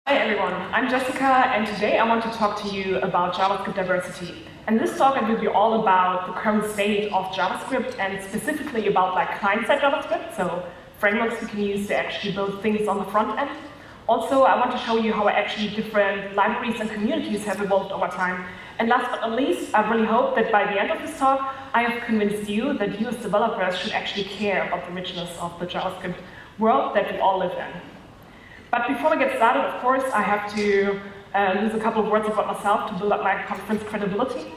Hi everyone, I'm Jessica, and today I want to talk to you about JavaScript diversity. And this talk I will be all about the current state of JavaScript and specifically about client-side JavaScript, so frameworks we can use to actually build things on the front end. Also, I want to show you how actually different libraries and communities have evolved over time. And last but not least, I really hope that by the end of this talk, I have convinced you that you as developers should actually care about the richness of the JavaScript world that we all live in. But before we get started, of course, I have to use a couple of words about myself to build up my conference credibility.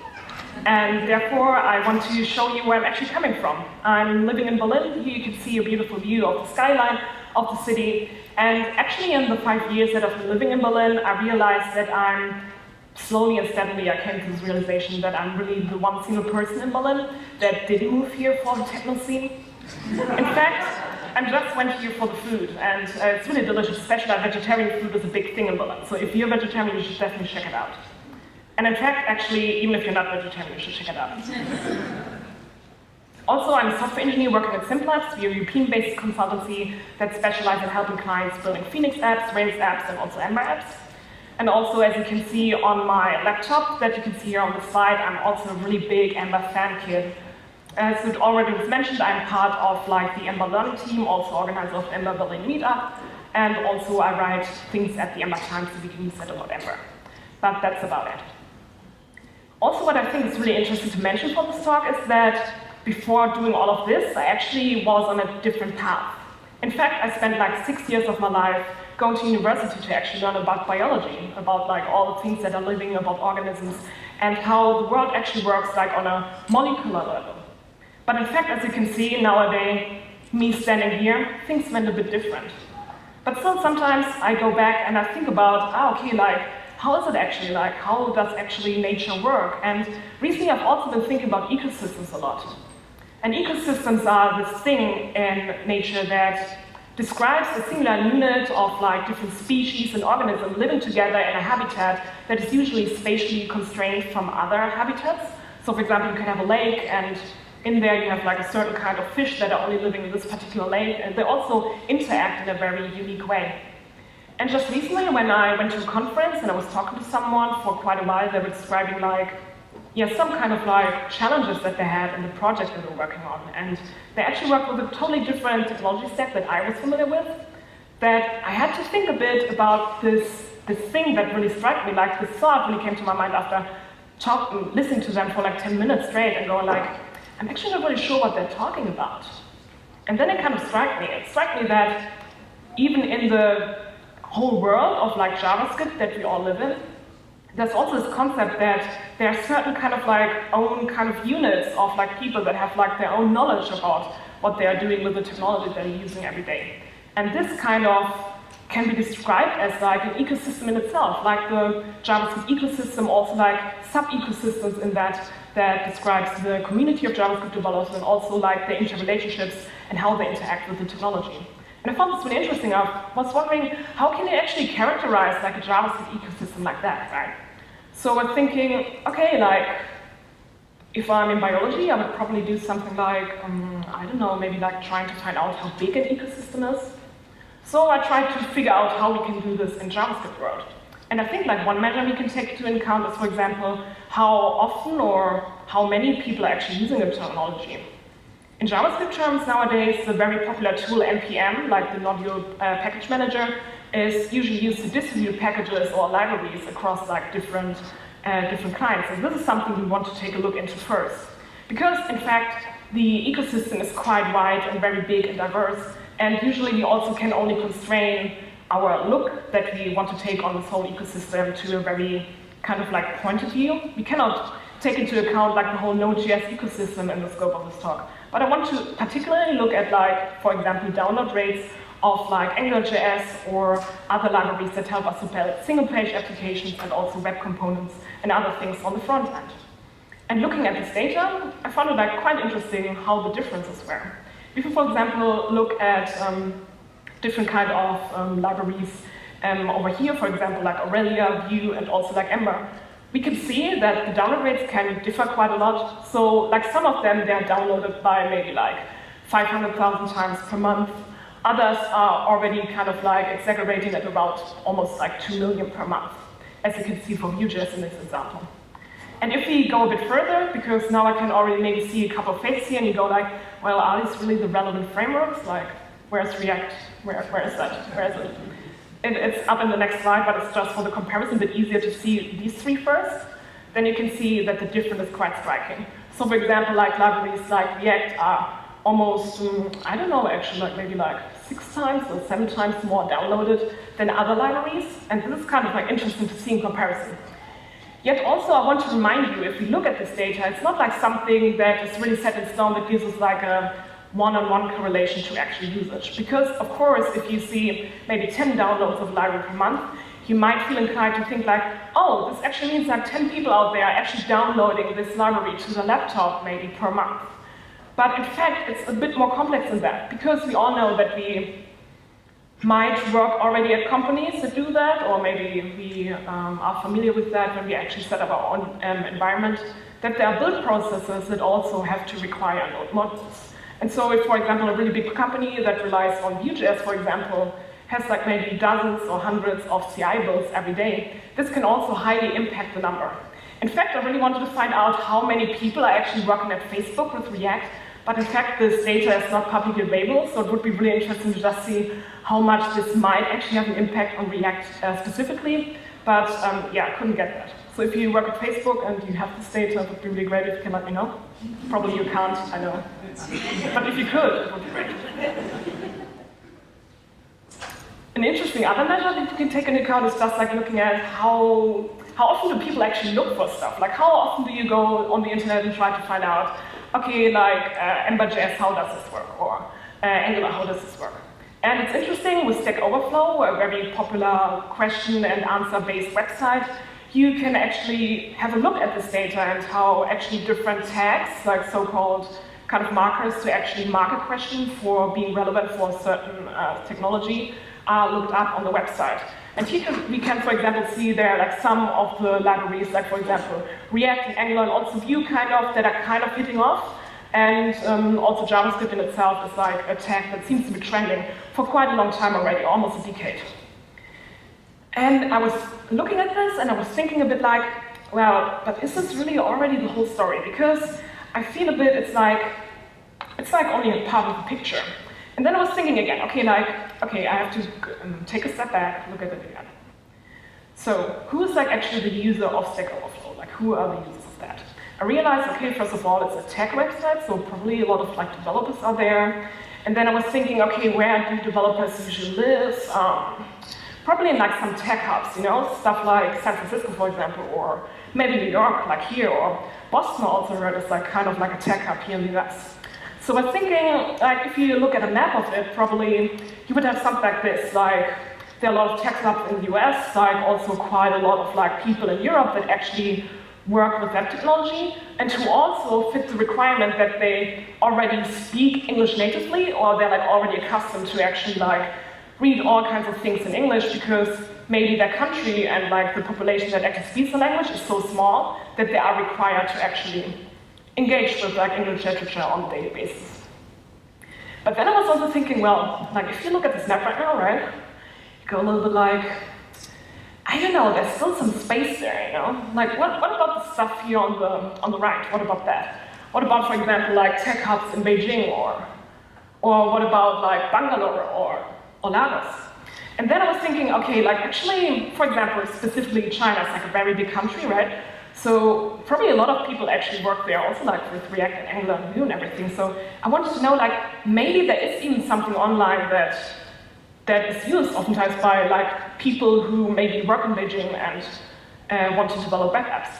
And therefore, I want to show you where I'm actually coming from. I'm living in Berlin. Here you can see a beautiful view of the skyline of the city. And actually, in the 5 years that I've been living in Berlin, I realized that I'm slowly and steadily, I came to this realization that I'm really the one single person in Berlin that didn't move here for the techno scene. In fact, I just went here for the food, and it's really delicious, especially vegetarian food is a big thing in Berlin. So if you're vegetarian, you should definitely check it out. And in fact, actually, even if you're not vegetarian, you should check it out. Also, I'm a software engineer working at Simplex. We're a European-based consultancy that specializes in helping clients building Phoenix apps, Rails apps, and also Ember apps. And also, as you can see on my laptop that you can see here on the slide, I'm also a really big Ember fan kid. As it already was mentioned, I'm part of the Ember learning team, also organizer of Ember Berlin meetup, and also I write things at the Ember Times, so we can use that about Ember. But that's about it. Also, what I think is really interesting to mention for this talk is that before doing all of this, I actually was on a different path. In fact, I spent 6 years of my life going to university to actually learn about biology, about all the things that are living, about organisms, and how the world actually works on a molecular level. But in fact, as you can see nowadays, me standing here, things went a bit different. But still, sometimes I go back and I think about, how is it actually how does actually nature work? And recently I've also been thinking about ecosystems a lot. And ecosystems are this thing in nature that describes a singular unit of different species and organisms living together in a habitat that is usually spatially constrained from other habitats. So for example, you can have a lake, and in there you have a certain kind of fish that are only living in this particular lake, and they also interact in a very unique way. And just recently, when I went to a conference and I was talking to someone for quite a while, they were describing some kind of challenges that they had in the project that they were working on. And they actually worked with a totally different technology stack that I was familiar with, that I had to think a bit about this thing that really struck me, this thought really came to my mind after listening to them for 10 minutes straight and going I'm actually not really sure what they're talking about. And then it kind of struck me. It struck me that even in the whole world of JavaScript that we all live in, there's also this concept that there are certain kind of own kind of units of people that have their own knowledge about what they are doing with the technology they're using every day. And this kind of can be described as an ecosystem in itself, the JavaScript ecosystem, also sub-ecosystems in that describes the community of JavaScript developers and also their interrelationships and how they interact with the technology. And I found this really interesting. I was wondering, how can you actually characterize a JavaScript ecosystem like that, right? So I was thinking, okay, if I'm in biology, I would probably do something I don't know, maybe trying to find out how big an ecosystem is. So I tried to figure out how we can do this in JavaScript world. And I think one measure we can take into account is, for example, how often or how many people are actually using the technology. In JavaScript terms nowadays, the very popular tool NPM, the Nodule package manager, is usually used to distribute packages or libraries across different clients. And this is something we want to take a look into first. Because in fact, the ecosystem is quite wide and very big and diverse, and usually we also can only constrain our look that we want to take on this whole ecosystem to a very kind of point of view. We cannot take into account the whole Node.js ecosystem in the scope of this talk. But I want to particularly look at for example, download rates of AngularJS or other libraries that help us to build single-page applications and also web components and other things on the front end. And looking at this data, I found it quite interesting how the differences were. If you, for example, look at different kind of libraries over here, for example, Aurelia, Vue, and also Ember, we can see that the download rates can differ quite a lot. So some of them, they're downloaded by maybe 500,000 times per month. Others are already kind of like exaggerating at about almost like 2 million per month, as you can see for Vue.js in this example. And if we go a bit further, because now I can already maybe see a couple of faces here, and you go like, well, are these really the relevant frameworks? Like, where's React? Where is that? Where is it? It's up in the next slide, but it's just for the comparison, a bit easier to see these three first. Then you can see that the difference is quite striking. So for example, like libraries like React are almost, I don't know actually, like maybe like 6 times or 7 times more downloaded than other libraries. And this is kind of like interesting to see in comparison. Yet also I want to remind you, if we look at this data, it's not like something that is really set in stone that gives us like a one-on-one correlation to actual usage. Because of course, if you see maybe 10 downloads of a library per month, you might feel inclined to think like, oh, this actually means like 10 people out there are actually downloading this library to their laptop maybe per month. But in fact, it's a bit more complex than that, because we all know that we might work already at companies that do that, or maybe we are familiar with that when we actually set up our own environment, that there are build processes that also have to require node modules. And so if, for example, a really big company that relies on Vue.js, for example, has like maybe dozens or hundreds of CI builds every day, this can also highly impact the number. In fact, I really wanted to find out how many people are actually working at Facebook with React, but in fact, this data is not publicly available, so it would be really interesting to just see how much this might actually have an impact on React specifically, but yeah, I couldn't get that. So if you work at Facebook and you have this data, it would be really great if you can let me know. Probably you can't, I know. But if you could, it would be great. An interesting other measure that you can take into account is just like looking at how often do people actually look for stuff? Like how often do you go on the internet and try to find out, okay, like EmpireJS, how does this work? Or Angular, how does this work? And it's interesting with Stack Overflow, a very popular question and answer based website, you can actually have a look at this data and how actually different tags, like so-called kind of markers to actually mark a question for being relevant for a certain technology, are looked up on the website. And here we can, for example, see there like some of the libraries, like for example, React and Angular and also Vue kind of, that are kind of hitting off. And also JavaScript in itself is like a tag that seems to be trending for quite a long time already, almost a decade. And I was looking at this and I was thinking a bit like, well, but is this really already the whole story? Because I feel a bit, it's like only a part of the picture. And then I was thinking again, okay, I have to take a step back, look at it again. So who is like actually the user of Stack Overflow? Like who are the users of that? I realized, okay, first of all, it's a tech website, so probably a lot of like developers are there. And then I was thinking, okay, where do developers usually live? Probably in like some tech hubs, you know, stuff like San Francisco, for example, or maybe New York, like here, or Boston also heard is like kind of like a tech hub here in the US. So I was thinking, like, if you look at a map of it, probably you would have something like this, like there are a lot of tech hubs in the US, like also quite a lot of like people in Europe that actually work with web technology, and who also fit the requirement that they already speak English natively, or they're like already accustomed to actually like read all kinds of things in English, because maybe their country and like the population that actually speaks the language is so small that they are required to actually engage with like English literature on a daily basis. But then I was also thinking, well, like if you look at this map right now, right, you go a little bit like, I don't know, there's still some space there, you know? Like what about the stuff here on the right? What about that? What about, for example, like tech hubs in Beijing, or what about like Bangalore or Lagos? And then I was thinking, okay, like actually, for example, specifically China is like a very big country, right? So probably a lot of people actually work there also, like with React and Angular and Vue and everything. So I wanted to know, like, maybe there is even something online that is used oftentimes by like people who maybe work in Beijing and want to develop web apps.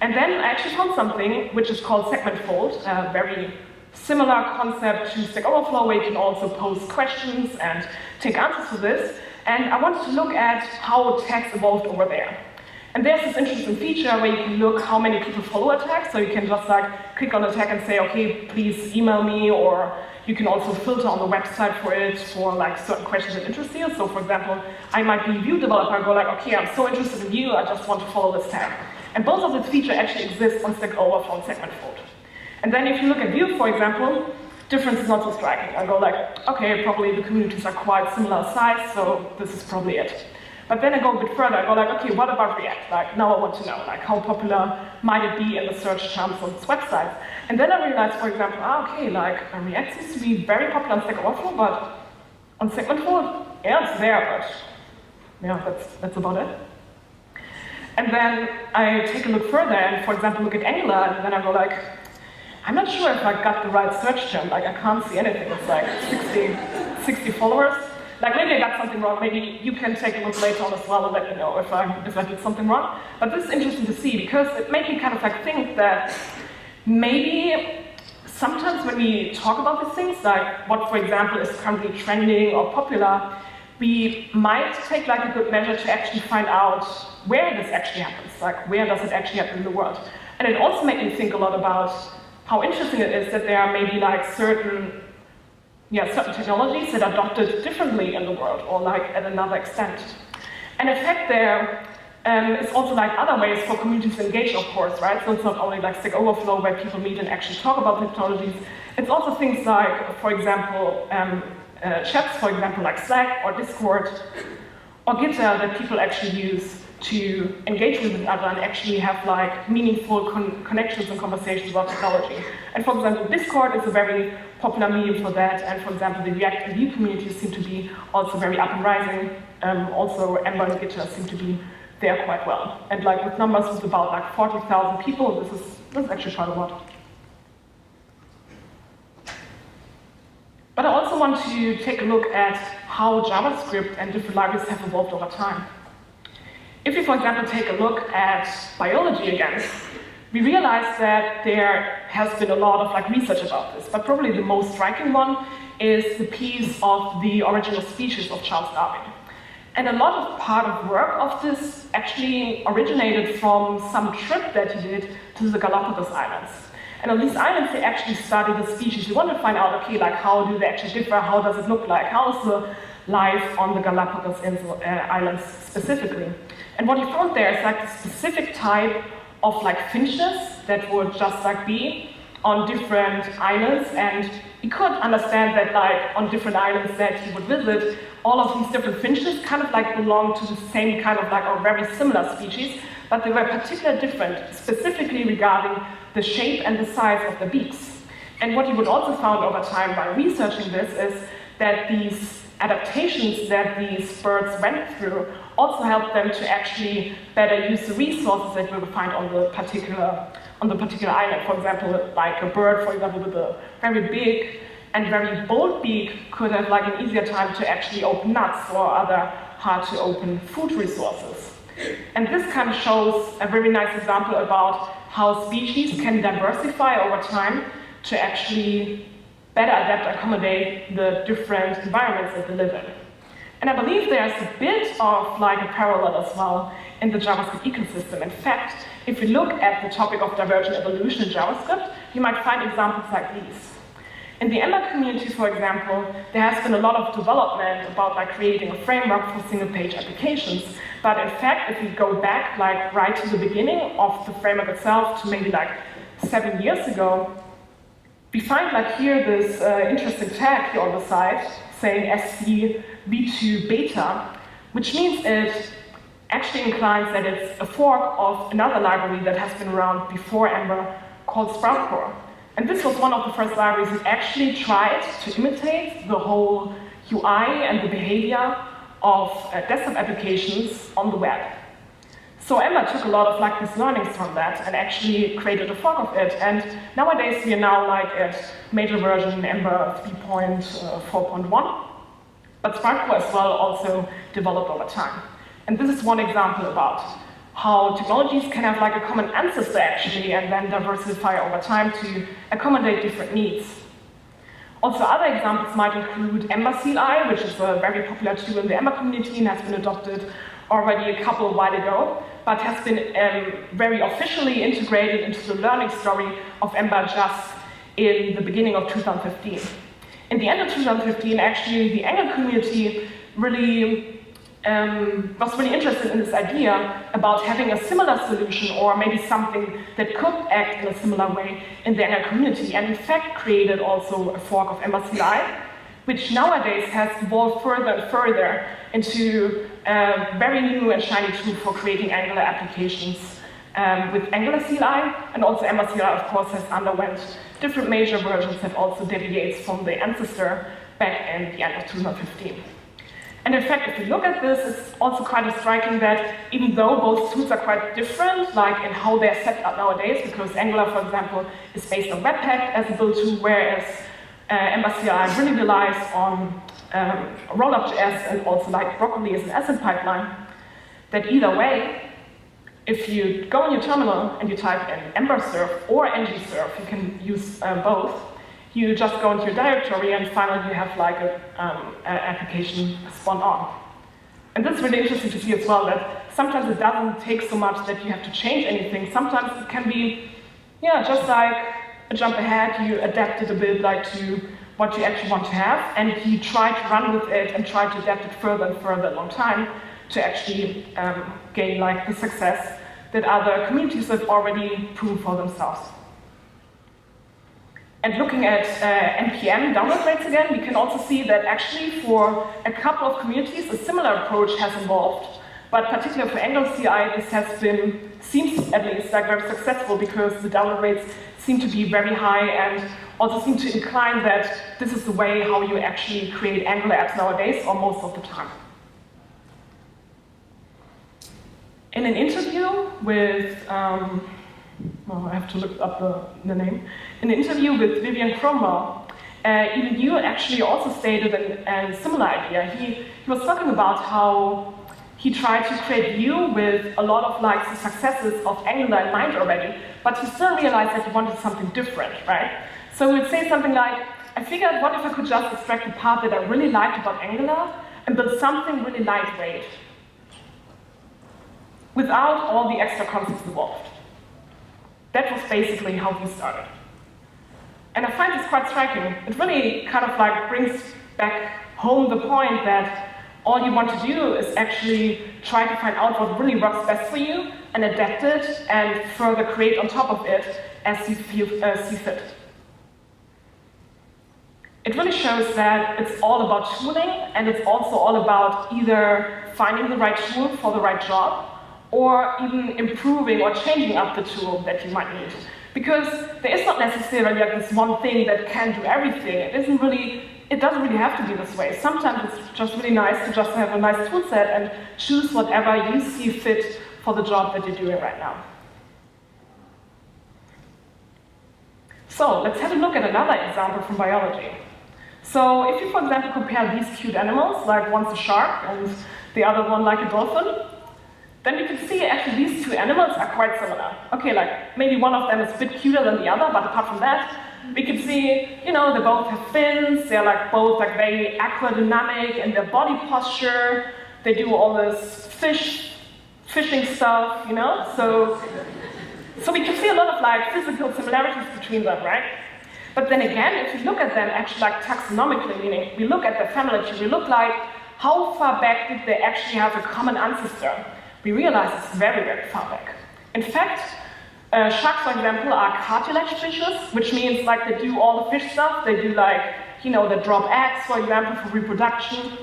And then I actually found something which is called segment fold, a very similar concept to Stack Overflow, where you can also post questions and take answers to this. And I wanted to look at how tags evolved over there. And there's this interesting feature where you can look how many people follow a tag, so you can just like click on a tag and say, okay, please email me, or you can also filter on the website for it for like certain questions that interest you. So for example, I might be a Vue developer and go like, okay, I'm so interested in Vue, I just want to follow this tag. And both of these features actually exist on Stack Overflow and segment fold. And then if you look at Vue, for example, difference is not so striking. I go like, okay, probably the communities are quite similar size, so this is probably it. But then I go a bit further, I go like, okay, what about React? Like, now I want to know, like, how popular might it be in the search terms on this website? And then I realized, for example, okay, like, React seems to be very popular on Stack Overflow, but on Segmentful, yeah, it's there, but yeah, that's about it. And then I take a look further and, for example, look at Angular, and then I go like, I'm not sure if I got the right search term, like I can't see anything, it's like 60 followers. Like maybe I got something wrong, maybe you can take a look later on as well and let me know if I did something wrong. But this is interesting to see because it made me kind of like think that maybe sometimes when we talk about these things, like what for example is currently trending or popular, we might take like a good measure to actually find out where this actually happens, like where does it actually happen in the world. And it also made me think a lot about how interesting it is that there are maybe like certain technologies that are adopted differently in the world or like at another extent. And in fact there is also like other ways for communities to engage, of course, right? So it's not only like Stack Overflow where people meet and actually talk about technologies. It's also things like, for example, chats, for example, like Slack or Discord or GitHub that people actually use to engage with each other and actually have like meaningful connections and conversations about technology. And for example, Discord is a very popular medium for that, and for example, the React and Vue communities seem to be also very up and rising. Also, Ember and GitHub seem to be there quite well. And like with numbers with about like 40,000 people, this is actually quite a lot. But I also want to take a look at how JavaScript and different libraries have evolved over time. If we, for example, take a look at biology again, we realize that there has been a lot of like research about this, but probably the most striking one is the piece of the original species of Charles Darwin. And a lot of part of work of this actually originated from some trip that he did to the Galapagos Islands. And on these islands, they actually study the species. You want to find out, okay, like how do they actually differ? How does it look like? How is the life on the Galapagos Islands specifically? And what he found there is like a specific type of like finches that would just like be on different islands, and he could understand that like on different islands that he would visit, all of these different finches kind of like belong to the same kind of like or very similar species, but they were particularly different, specifically regarding the shape and the size of the beaks. And what he would also found over time by researching this is that these adaptations that these birds went through also helped them to actually better use the resources that we would find on the particular island. For example, like a bird, for example, with a very big and very bold beak could have like an easier time to actually open nuts or other hard to open food resources. And this kind of shows a very nice example about how species can diversify over time to actually better adapt and accommodate the different environments that they live in. And I believe there's a bit of like a parallel as well in the JavaScript ecosystem. In fact, if you look at the topic of divergent evolution in JavaScript, you might find examples like these. In the Ember community, for example, there has been a lot of development about like creating a framework for single-page applications. But in fact, if we go back like right to the beginning of the framework itself to maybe like 7 years ago, we find like here this interesting tag here on the side saying SC v2 beta, which means it actually implies that it's a fork of another library that has been around before Ember called Sprout Core. And this was one of the first libraries that actually tried to imitate the whole UI and the behavior of desktop applications on the web. So Ember took a lot of like these learnings from that and actually created a fork of it. And nowadays we are now like at major version Ember 3.4.1, but Sprout Core as well also developed over time. And this is one example about how technologies can have like a common ancestor actually and then diversify over time to accommodate different needs. Also other examples might include Ember CLI, which is a very popular tool in the Ember community and has been adopted already a couple of while ago, but has been very officially integrated into the learning story of Ember just in the beginning of 2015. In the end of 2015, actually, the Angular community really was really interested in this idea about having a similar solution or maybe something that could act in a similar way in the Angular community, and in fact created also a fork of Ember CLI, which nowadays has evolved further and further into a very new and shiny tool for creating Angular applications with Angular CLI, and also Ember CLI, of course, has underwent different major versions that also deviates from the ancestor back in the end of 2015. And in fact, if you look at this, it's also kind of striking that even though both tools are quite different, like in how they're set up nowadays, because Angular, for example, is based on Webpack as a build tool, whereas Ember CLI really relies on Rollup.js and also like Broccoli as an asset pipeline, that either way, if you go on your terminal and you type in emberserv or ngserv, you can use both, you just go into your directory and finally you have like an application spawned on. And this is really interesting to see as well, that sometimes it doesn't take so much that you have to change anything. Sometimes it can be, yeah, just like a jump ahead, you adapt it a bit like to what you actually want to have, and you try to run with it and try to adapt it further and further along time to actually gain like the success that other communities have already proven for themselves. And looking at NPM download rates again, we can also see that actually for a couple of communities, a similar approach has evolved. But particularly for Angular CI, this has been, seems at least, like very successful because the download rates seem to be very high and also seem to incline that this is the way how you actually create Angular apps nowadays, or most of the time. In an interview with, well, I have to look up the name. In an interview with Vivian Cromwell, even you actually also stated a similar idea. He was talking about how he tried to create Vue with a lot of like the successes of Angular in mind already, but he still realized that he wanted something different, right? So we'd say something like, I figured, what if I could just extract the part that I really liked about Angular and build something really lightweight without all the extra concepts involved. That was basically how we started. And I find this quite striking. It really kind of like brings back home the point that all you want to do is actually try to find out what really works best for you and adapt it and further create on top of it as you see fit. It really shows that it's all about tooling, and it's also all about either finding the right tool for the right job or even improving or changing up the tool that you might need. Because there is not necessarily like this one thing that can do everything. It doesn't really have to be this way. Sometimes it's just really nice to just have a nice tool set and choose whatever you see fit for the job that you're doing right now. So let's have a look at another example from biology. So if you, for example, compare these cute animals, like one's a shark and the other one like a dolphin, then you can see actually these two animals are quite similar. Okay, like maybe one of them is a bit cuter than the other, but apart from that, we can see, you know, they both have fins, they're like both like very aquadynamic in their body posture, they do all this fishing stuff, you know? So we can see a lot of like physical similarities between them, right? But then again, if you look at them actually like taxonomically, meaning we look at the family tree, we look like how far back did they actually have a common ancestor? We realize it's very, very far back. In fact, sharks, for example, are cartilage fishes, which means like they do all the fish stuff. They do like, you know, they drop eggs, for example, for reproduction.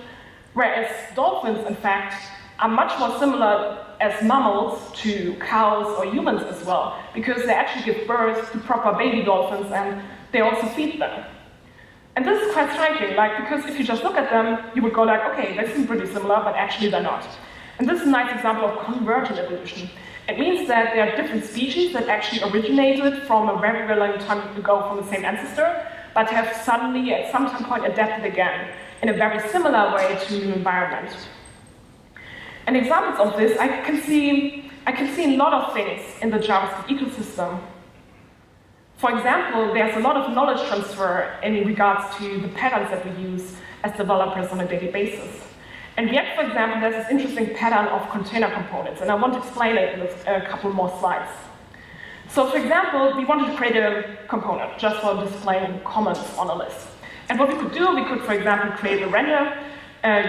Whereas dolphins, in fact, are much more similar as mammals to cows or humans as well, because they actually give birth to proper baby dolphins and they also feed them. And this is quite striking, like, because if you just look at them, you would go like, okay, they seem pretty similar, but actually they're not. And this is a nice example of convergent evolution. It means that there are different species that actually originated from a very, very long time ago from the same ancestor, but have suddenly at some point adapted again in a very similar way to new environment. And examples of this, I can see a lot of things in the JavaScript ecosystem. For example, there's a lot of knowledge transfer in regards to the patterns that we use as developers on a daily basis. And yet, for example, there's this interesting pattern of container components, and I want to explain it in a couple more slides. So, for example, we wanted to create a component just for displaying comments on a list. And what we could do, we could, for example, create a render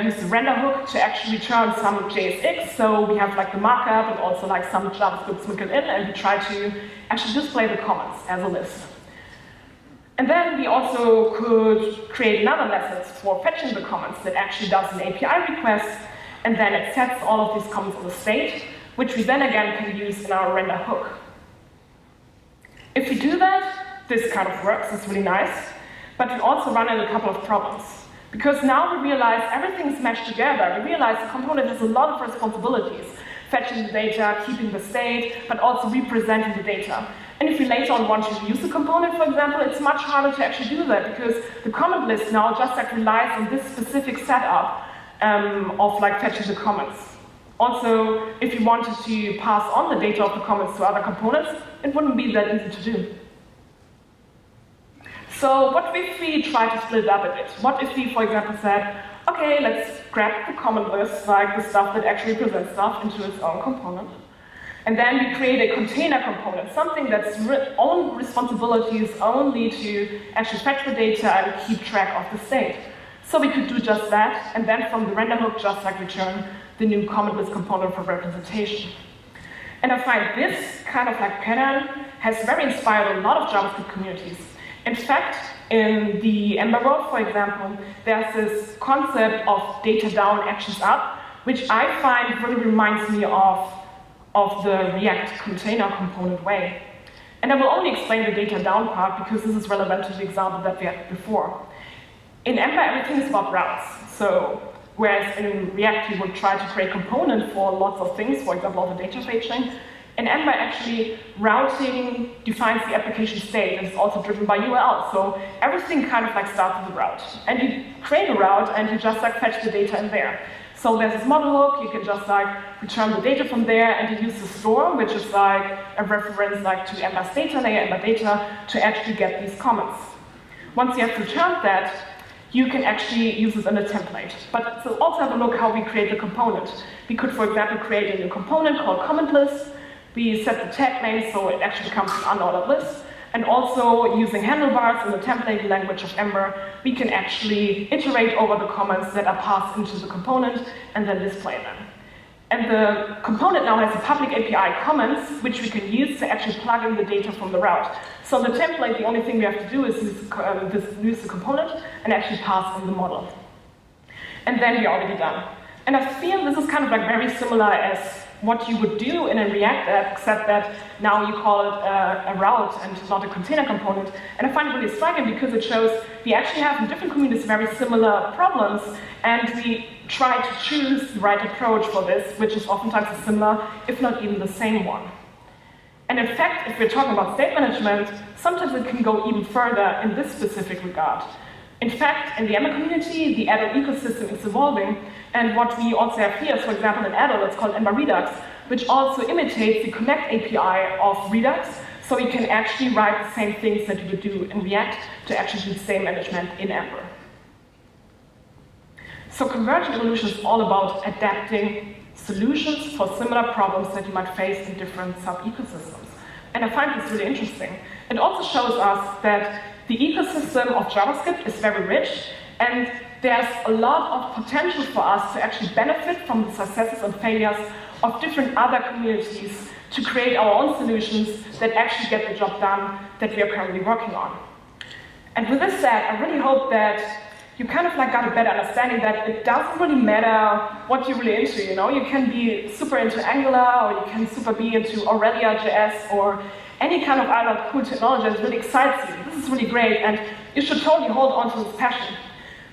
use the render hook to actually return some JSX. So we have like the markup and also like some JavaScript sprinkled in, and we try to actually display the comments as a list. And then we also could create another method for fetching the comments that actually does an API request, and then it sets all of these comments in the state, which we then again can use in our render hook. If we do that, this kind of works, it's really nice, but we also run into a couple of problems. Because now we realize everything's meshed together. We realize the component has a lot of responsibilities, fetching the data, keeping the state, but also representing the data. And if we later on want to use the component, for example, it's much harder to actually do that because the comment list now just like relies on this specific setup of like fetching the comments. Also, if you wanted to pass on the data of the comments to other components, it wouldn't be that easy to do. So what if we try to split it up a bit? What if we, for example, said, okay, let's grab the comment list, like the stuff that actually presents stuff, into its own component. And then we create a container component, something that's own responsibilities only to actually fetch the data and keep track of the state. So we could do just that, and then from the render hook, just like return the new comment list component for representation. And I find this kind of like pattern has very inspired a lot of JavaScript communities. In fact, in the Ember world, for example, there's this concept of data down, actions up, which I find really reminds me of the React container component way. And I will only explain the data down part because this is relevant to the example that we had before. In Ember, everything is about routes. So, whereas in React, you would try to create component for lots of things, for example, all the data fetching. In Ember, actually, routing defines the application state, and it's also driven by URL. So everything kind of like starts with a route. And you create a route, and you just like fetch the data in there. So there's this model hook, you can just like return the data from there, and you use the store, which is like a reference like to Ember's data layer, Ember data, to actually get these comments. Once you have returned that, you can actually use this in a template. But so also have a look how we create the component. We could, for example, create a new component called comment list. We set the tag name so it actually becomes an unordered list. And also, using handlebars in the template language of Ember, we can actually iterate over the comments that are passed into the component and then display them. And the component now has a public API comments, which we can use to actually plug in the data from the route. So in the template, the only thing we have to do is use the component and actually pass in the model. And then we're already done. And I feel this is kind of like very similar as what you would do in a React app, except that now you call it a route and not a container component. And I find it really striking because it shows we actually have in different communities very similar problems, and we try to choose the right approach for this, which is oftentimes a similar, if not even the same one. And in fact, if we're talking about state management, sometimes it can go even further in this specific regard. In fact, in the Ember community, the add-on ecosystem is evolving, and what we also have here is, for example, an add-on that's called Ember Redux, which also imitates the Connect API of Redux, so you can actually write the same things that you would do in React to actually do the same management in Ember. So Convergent Evolution is all about adapting solutions for similar problems that you might face in different sub-ecosystems. And I find this really interesting. It also shows us that the ecosystem of JavaScript is very rich, and there's a lot of potential for us to actually benefit from the successes and failures of different other communities to create our own solutions that actually get the job done that we are currently working on. And with this said, I really hope that you kind of like got a better understanding that it doesn't really matter what you're really into, you know? You can be super into Angular, or you can super be into EmpireJS, or any kind of other cool technology that really excites you. This is really great, and you should totally hold on to this passion.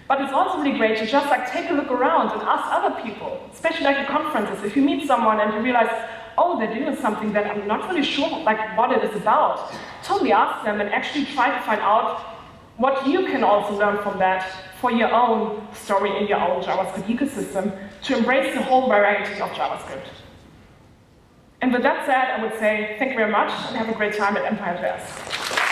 But it's also really great to just like take a look around and ask other people, especially like at conferences. If you meet someone and you realize, oh, they're doing something that I'm not really sure like what it is about, totally ask them and actually try to find out what you can also learn from that for your own story in your own JavaScript ecosystem to embrace the whole variety of JavaScript. And with that said, I would say thank you very much and have a great time at EmpireJS.